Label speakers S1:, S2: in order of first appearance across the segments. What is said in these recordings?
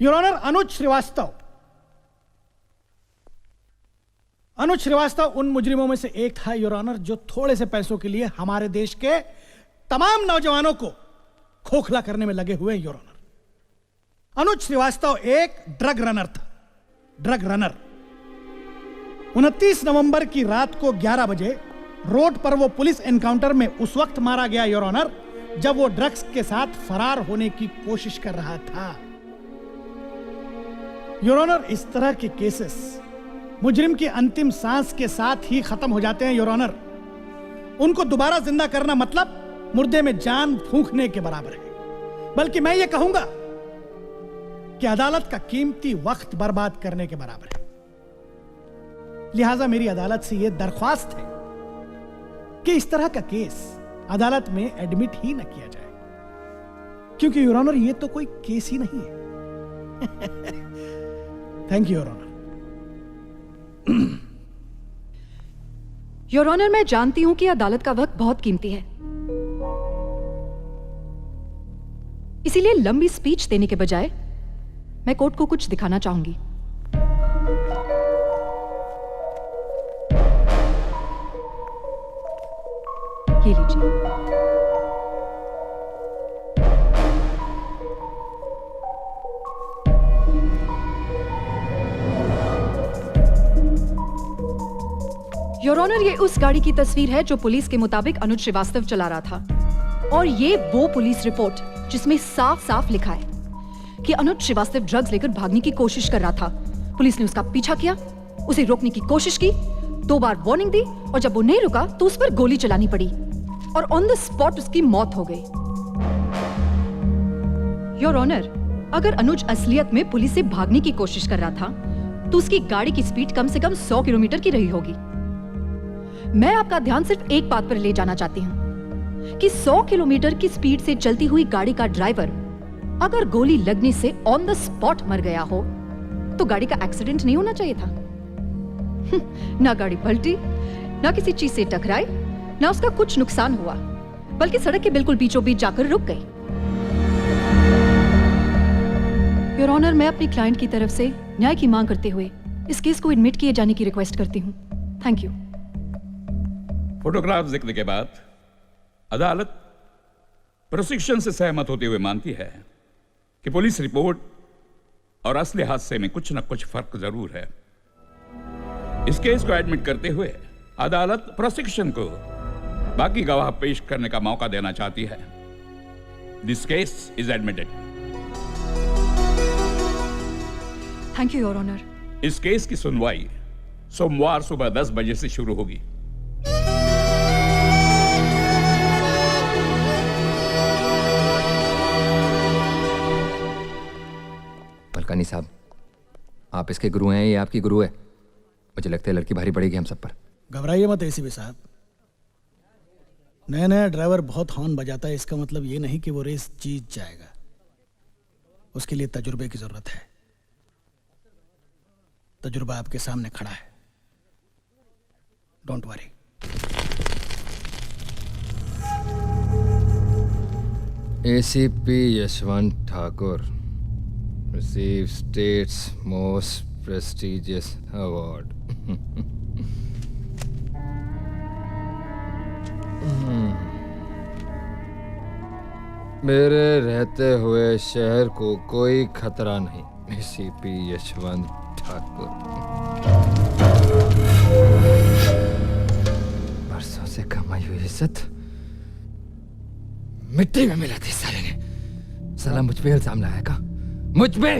S1: Your honour, अनुज श्रीवास्तव उन मुजरिमों में से एक था योर ऑनर, जो थोड़े से पैसों के लिए हमारे देश के तमाम नौजवानों को खोखला करने में लगे हुए हैं योर ऑनर। अनुज श्रीवास्तव एक ड्रग रनर था, ड्रग रनर। 29 नवंबर की रात को 11 बजे रोड पर वो पुलिस एनकाउंटर में उस वक्त मारा गया योर ऑनर, जब वो ड्रग्स के साथ फरार होने की कोशिश कर रहा था। योर ऑनर, इस तरह के केसेस मुजरिम की अंतिम सांस के साथ ही खत्म हो जाते हैं योर ऑनर। उनको दोबारा जिंदा करना मतलब मुर्दे में जान फूंकने के बराबर है, बल्कि मैं ये कहूंगा कि अदालत का कीमती वक्त बर्बाद करने के बराबर है। लिहाजा मेरी अदालत से यह दरख्वास्त है कि इस तरह का केस अदालत में एडमिट ही न किया जाए, क्योंकि योर ऑनर ये तो कोई केस ही नहीं है। Thank you your honour.
S2: Your honour, मैं जानती हूं कि अदालत का वक्त बहुत कीमती है, इसीलिए लंबी स्पीच देने के बजाय मैं कोर्ट को कुछ दिखाना चाहूंगी। ये लीजिए। योर ऑनर, ये उस गाड़ी की तस्वीर है जो पुलिस के मुताबिक अनुज श्रीवास्तव चला रहा था, और ये वो पुलिस रिपोर्ट जिसमें साफ साफ लिखा है कि अनुज श्रीवास्तव ड्रग्स लेकर भागने की कोशिश कर रहा था। पुलिस ने उसका पीछा किया, उसे रोकने की कोशिश की, 2 बार वार्निंग दी, और जब वो नहीं रुका तो उस पर गोली चलानी पड़ी और ऑन द स्पॉट उसकी मौत हो गई। योर ऑनर, अगर अनुज असलियत में पुलिस से भागने की कोशिश कर रहा था तो उसकी गाड़ी की स्पीड कम से कम 100 किलोमीटर की रही होगी। मैं आपका ध्यान सिर्फ एक बात पर ले जाना चाहती हूँ कि 100 किलोमीटर की स्पीड से चलती हुई गाड़ी का ड्राइवर अगर गोली लगने से ऑन द स्पॉट मर गया हो तो गाड़ी का एक्सीडेंट नहीं होना चाहिए था। ना गाड़ी पलटी, ना किसी चीज से टकराई, ना उसका कुछ नुकसान हुआ, बल्कि सड़क के बिल्कुल बीचों बीच जाकर रुक गई। योर ऑनर, मैं अपनी क्लाइंट की तरफ से न्याय की मांग करते हुए इस केस को एडमिट किए जाने की रिक्वेस्ट करती हूँ। Thank you.
S3: फोटोग्राफ देखने के बाद अदालत प्रोसिक्यूशन से सहमत होते हुए मानती है कि पुलिस रिपोर्ट और असली हादसे में कुछ न कुछ फर्क जरूर है। इस केस को एडमिट करते हुए अदालत प्रोसिक्यूशन को बाकी गवाह पेश करने का मौका देना चाहती है। This case is admitted.
S2: Thank you your honour.
S3: इस केस की सुनवाई सोमवार सुबह 10 बजे से शुरू होगी।
S4: पलकानी साहब, आप इसके गुरु हैं, ये आपकी गुरु है। मुझे लगता है लड़की भारी पड़ेगी हम सब पर।
S1: घबराइए मत एसीपी साहब। नया नया ड्राइवर बहुत हॉर्न बजाता है, इसका मतलब ये नहीं कि वो रेस जीत जाएगा। उसके लिए तजुर्बे की जरूरत है। तजुर्बा आपके सामने खड़ा है, don't worry.
S4: ACP Yashwant Thakur receive state's most prestigious award. मेरे रहते हुए शहर को कोई खतरा नहीं। एसीपी यशवंत ठाकुर। बरसों से कमाई हुई इज्जत मिट्टी में मिला थी साले ने। साला मुझ पे इल्जाम लगाएगा, मुझ पे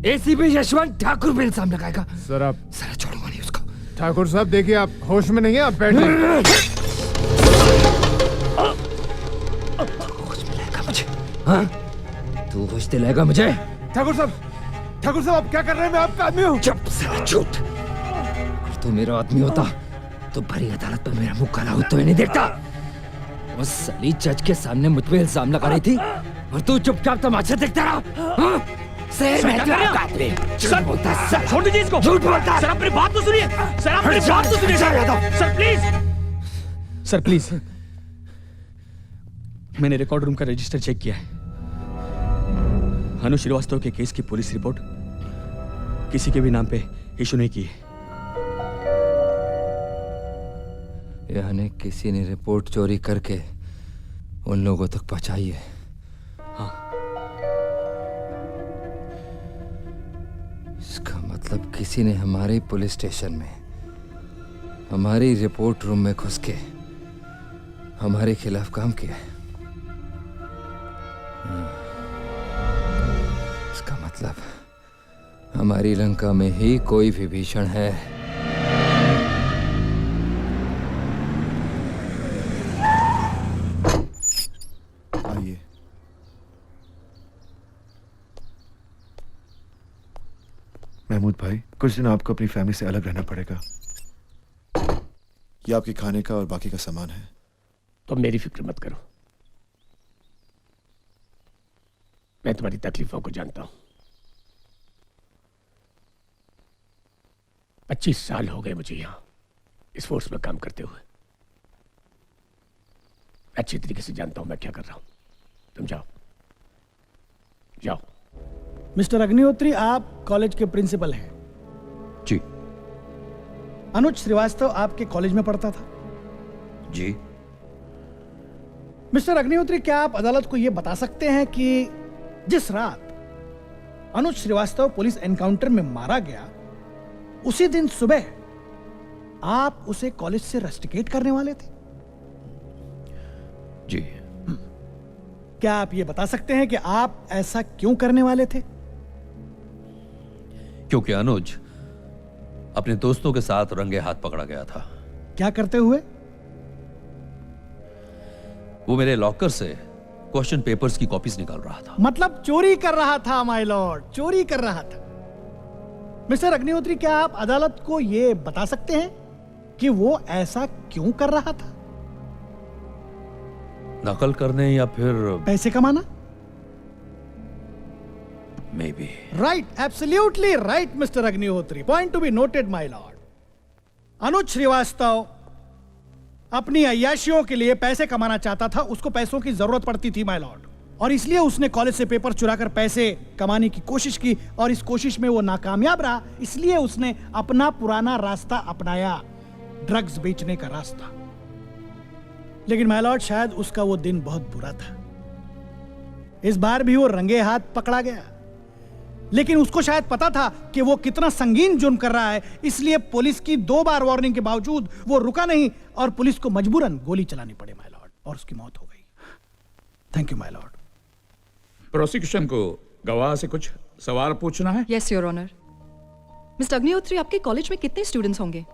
S4: एसीपी यशवंत ठाकुर पे इल्जाम लगाएगा।
S5: सर आप
S4: साला छोड़ूंगा नहीं उसको।
S5: ठाकुर साहब देखिए, आप होश में नहीं है, आप बैठ जाइए।
S4: होश में लाएगा मुझे? हाँ, तू होश दिलाएगा मुझे?
S5: ठाकुर साहब आप क्या कर रहे हैं? मैं आपका आदमी हूँ।
S4: चुप साला झूठ। अगर तू मेरा आदमी होता तो भरी अदालत पर मेरा मुंह काला होते हुए नहीं देखता। उस सली जज के सामने मुझ पे इल्जाम लगा रही थी और तू चुपचाप तमाशा देखता रहा। सर बोलता है, सर छोड़ दीजिए इसको। झूठ बोलता है।
S6: सर अपनी बात तो सुनिए। सर अपनी बात तो सुनिए। Sir please.
S1: सर प्लीज, मैंने रिकॉर्ड रूम का रजिस्टर चेक किया है।
S6: अनुज श्रीवास्तव के केस की पुलिस रिपोर्ट किसी के भी नाम पे इशू नहीं की है।
S4: यानी किसी ने रिपोर्ट चोरी करके उन लोगों तक पहुंचाई है।
S6: हाँ।
S4: इसका मतलब किसी ने हमारे पुलिस स्टेशन में, हमारी रिपोर्ट रूम में घुस के हमारे खिलाफ काम किया है। इसका मतलब हमारी लंका में ही कोई विभीषण है।
S5: आइए। महमूद भाई, कुछ दिन आपको अपनी फैमिली से अलग रहना पड़ेगा। ये आपके खाने का और बाकी का सामान है।
S6: तुम मेरी फिक्र मत करो, मैं तुम्हारी तकलीफों को जानता हूं। 25 साल हो गए मुझे यहां इस फोर्स में काम करते हुए। अच्छी तरीके से जानता हूं मैं क्या कर रहा हूं। तुम जाओ जाओ।
S1: मिस्टर अग्निहोत्री, आप कॉलेज के प्रिंसिपल हैं।
S7: जी।
S1: अनुज श्रीवास्तव आपके कॉलेज में पढ़ता था?
S7: जी।
S1: मिस्टर अग्निहोत्री, क्या आप अदालत को यह बता सकते हैं कि जिस रात अनुज श्रीवास्तव पुलिस एनकाउंटर में मारा गया, उसी दिन सुबह आप उसे कॉलेज से रस्टिकेट करने वाले थे?
S7: जी।
S1: क्या आप ये बता सकते हैं कि आप ऐसा क्यों करने वाले थे?
S7: क्योंकि अनुज अपने दोस्तों के साथ रंगे हाथ पकड़ा गया था।
S1: क्या करते हुए?
S7: वो मेरे लॉकर से क्वेश्चन पेपर्स की कॉपीज निकाल रहा था।
S1: मतलब चोरी कर रहा था माय लॉर्ड, चोरी कर रहा था। मिस्टर अग्निहोत्री, क्या आप अदालत को यह बता सकते हैं कि वो ऐसा क्यों कर रहा था?
S7: नकल करने या फिर
S1: पैसे कमाना?
S7: Maybe.
S1: Right, absolutely right mister Agnihotri. Point to be noted my lord. Anuj Srivastava अपनी अय्याशियों के लिए पैसे कमाना चाहता था, उसको पैसों की जरूरत पड़ती थी माय लॉर्ड, और इसलिए उसने कॉलेज से पेपर चुराकर पैसे कमाने की कोशिश की, और इस कोशिश में वो नाकामयाब रहा। इसलिए उसने अपना पुराना रास्ता अपनाया, ड्रग्स बेचने का रास्ता। लेकिन माय लॉर्ड, शायद उसका वो दिन बहुत बुरा था। इस बार भी वो रंगे हाथ पकड़ा गया, लेकिन उसको शायद पता था कि वो कितना संगीन जुर्म कर रहा है, इसलिए पुलिस की 2 बार वार्निंग के बावजूद वो रुका नहीं और पुलिस को मजबूरन गोली चलानी पड़ी माय लॉर्ड, और उसकी मौत हो गई। Thank you my lord.
S3: Prosecution को गवाह से कुछ सवाल पूछना है।
S2: Yes your honour. Mister Agnihotri, आपके कॉलेज में कितने स्टूडेंट्स होंगे?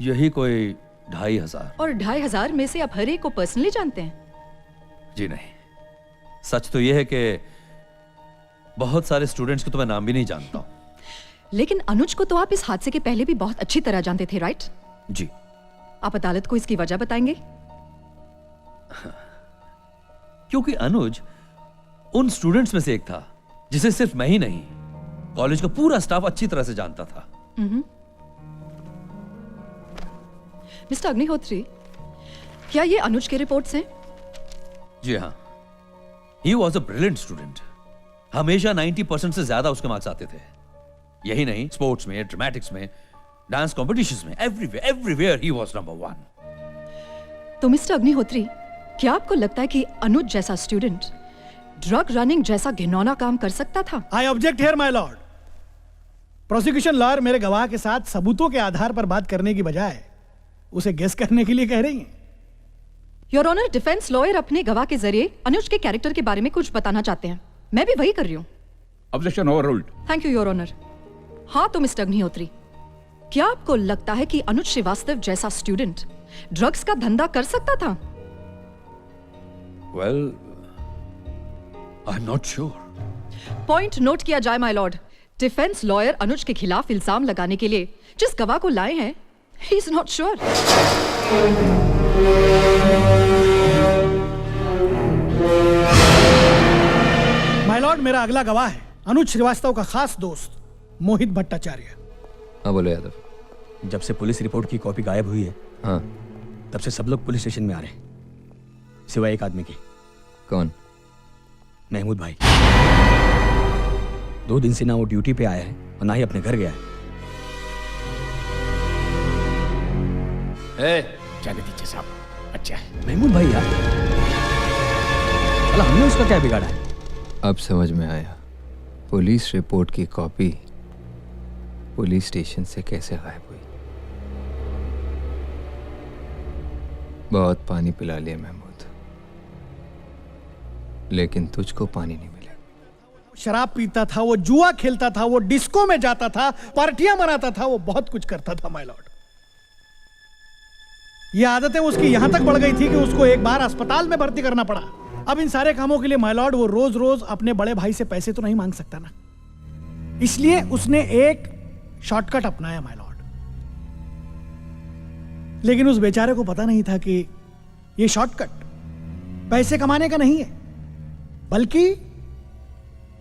S7: यही कोई 2500।
S2: और 2500 में से आप हर एक को पर्सनली जानते हैं?
S7: जी नहीं, सच तो यह है कि बहुत सारे स्टूडेंट्स को तो मैं नाम भी नहीं जानता हूं।
S2: लेकिन अनुज को तो आप इस हादसे के पहले भी बहुत अच्छी तरह जानते थे, राइट?
S7: जी।
S2: आप अदालत को इसकी वजह बताएंगे?
S7: क्योंकि अनुज उन स्टूडेंट्स में से एक था जिसे सिर्फ मैं ही नहीं, कॉलेज का पूरा स्टाफ अच्छी तरह से जानता था।
S2: मिस्टर अग्निहोत्री, क्या ये अनुज के रिपोर्ट्स हैं?
S7: जी हाँ, he was a brilliant student. हमेशा 90% से ज्यादा उसके मार्क्स आते थे। यही नहीं, स्पोर्ट्स में, ड्रामेटिक्स में, डांस कॉम्पिटिशंस में, एवरीवेयर ही वॉज नंबर 1।
S2: तो मिस्टर अग्निहोत्री, क्या आपको लगता है कि अनुज जैसा स्टूडेंट ड्रग रनिंग जैसा घिनौना काम कर सकता था?
S1: I object here my lord. Prosecution lawyer मेरे गवाह के साथ सबूतों के आधार पर बात करने की बजाय उसे गेस करने के लिए कह रही हैं।
S2: योर ऑनर, डिफेंस लॉयर अपने गवाह के जरिए अनुज के कैरेक्टर के बारे में कुछ बताना चाहते हैं। मैं भी वही कर रही हूँ।
S3: Objection overruled.
S2: Thank you your honour. हाँ तो मिस्टर अग्निहोत्री, क्या आपको लगता है कि अनुज श्रीवास्तव जैसा स्टूडेंट ड्रग्स का धंधा कर सकता था?
S7: Well, I am not sure.
S2: Point note किया जाए माय लॉर्ड। डिफेंस लॉयर अनुज के खिलाफ इल्जाम लगाने के लिए जिस गवाह को लाए हैं, he is not sure.
S1: My Lord, मेरा अगला गवाह है अनुज श्रीवास्तव का खास दोस्त मोहित भट्टाचार्य।
S4: हाँ बोलो यादव।
S6: जब से पुलिस रिपोर्ट की कॉपी गायब हुई है,
S4: हाँ,
S6: तब से सब लोग पुलिस स्टेशन में आ रहे हैं, सिवाय एक आदमी के।
S4: कौन?
S6: महमूद भाई 2 दिन से ना वो ड्यूटी पे आया है और ना ही अपने घर गया है। जाने दीजिए साहब, अच्छा है। महमूद भाई यार, साला हमने उसका क्या बिगाड़ा है?
S4: अब समझ में आया पुलिस रिपोर्ट की कॉपी पुलिस स्टेशन से कैसे गायब हुई। बहुत पानी पिला लिया महमूद, लेकिन तुझको पानी नहीं मिला।
S1: शराब पीता था, वो जुआ खेलता था, वो डिस्को में जाता था, पार्टियां मनाता था, वो बहुत कुछ करता था माय लॉर्ड। ये आदतें उसकी यहां तक बढ़ गई थी कि उसको एक बार अस्पताल में भर्ती करना पड़ा। अब इन सारे कामों के लिए माय लॉर्ड वो रोज रोज अपने बड़े भाई से पैसे तो नहीं मांग सकता ना, इसलिए उसने एक शॉर्टकट अपनाया माय लॉर्ड। लेकिन उस बेचारे को पता नहीं था कि ये शॉर्टकट पैसे कमाने का नहीं है, बल्कि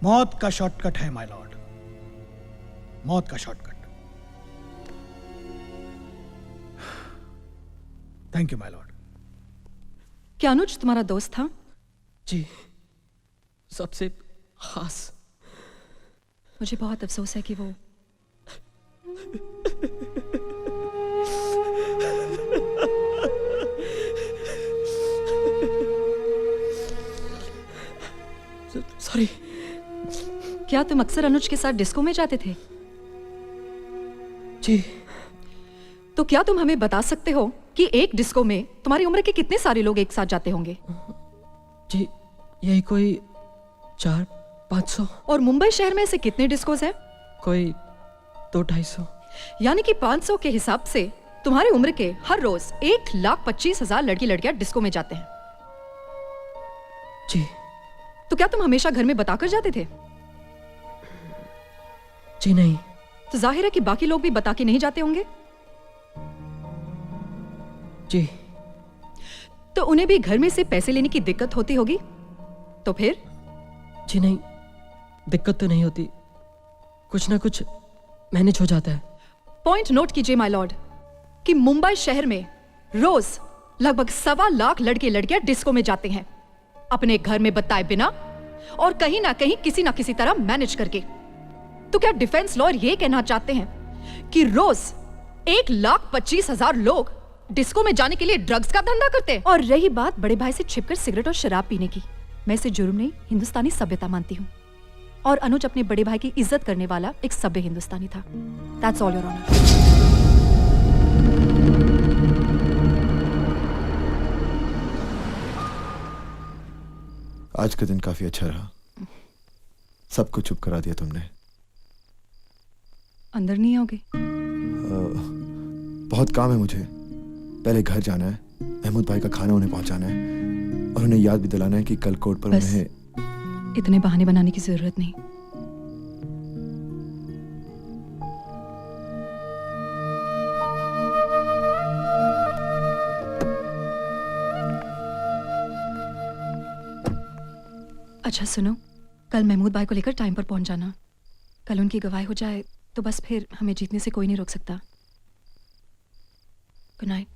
S1: मौत का शॉर्टकट है माय लॉर्ड, मौत का shortcut. Thank you my Lord.
S2: क्या अनुज तुम्हारा दोस्त था?
S6: जी, सबसे खास।
S2: मुझे बहुत अफसोस है कि वो
S6: सॉरी।
S2: क्या तुम अक्सर अनुज के साथ डिस्को में जाते थे?
S6: जी।
S2: तो क्या तुम हमें बता सकते हो कि एक डिस्को में तुम्हारी उम्र के कितने सारे लोग एक साथ जाते होंगे?
S6: जी, यही कोई 400-500।
S2: और मुंबई शहर में ऐसे कितने डिस्कोज हैं?
S6: कोई 200-250।
S2: यानी कि 500 के हिसाब से तुम्हारी उम्र के हर रोज 1,25,000 लड़की लड़कियां डिस्को में जाते हैं।
S6: जी।
S2: तो क्या तुम हमेशा घर में बताकर जाते थे?
S6: जी नहीं।
S2: तो जाहिर है कि बाकी लोग भी बता के नहीं जाते होंगे।
S6: जी।
S2: तो उन्हें भी घर में से पैसे लेने की दिक्कत होती होगी। तो फिर?
S6: जी नहीं, दिक्कत तो नहीं होती, कुछ ना कुछ मैनेज हो जाता है।
S2: पॉइंट नोट कीजिए माय लॉर्ड कि मुंबई शहर में रोज लगभग 1.25 लाख लड़के लड़कियां डिस्को में जाते हैं, अपने घर में बताए बिना और कहीं ना कहीं किसी ना किसी तरह मैनेज करके। तो क्या डिफेंस लॉयर ये कहना चाहते हैं कि रोज 1,25,000 लोग डिस्को में जाने के लिए ड्रग्स का धंधा करते हैं? और रही बात बड़े भाई से छिपकर सिगरेट और शराब पीने की, मैं इसे जुर्म नहीं हिंदुस्तानी सभ्यता मानती हूँ। और अनुज अपने बड़े भाई की इज्जत करने वाला एक सभ्य हिंदुस्तानी था। That's all your honour.
S5: आज का दिन काफी अच्छा रहा, सबको चुप करा दिया तुमने।
S2: अंदर नहीं आओगे?
S5: बहुत काम है मुझे, पहले घर जाना है, महमूद भाई का खाना उन्हें पहुंचाना है और उन्हें याद भी दिलाना है कि कल कोर्ट पर
S2: बस,
S5: उन्हें
S2: इतने बहाने बनाने की जरूरत नहीं। अच्छा सुनो, कल महमूद भाई को लेकर टाइम पर पहुंच जाना। कल उनकी गवाही हो जाए तो बस फिर हमें जीतने से कोई नहीं रोक सकता। Good night.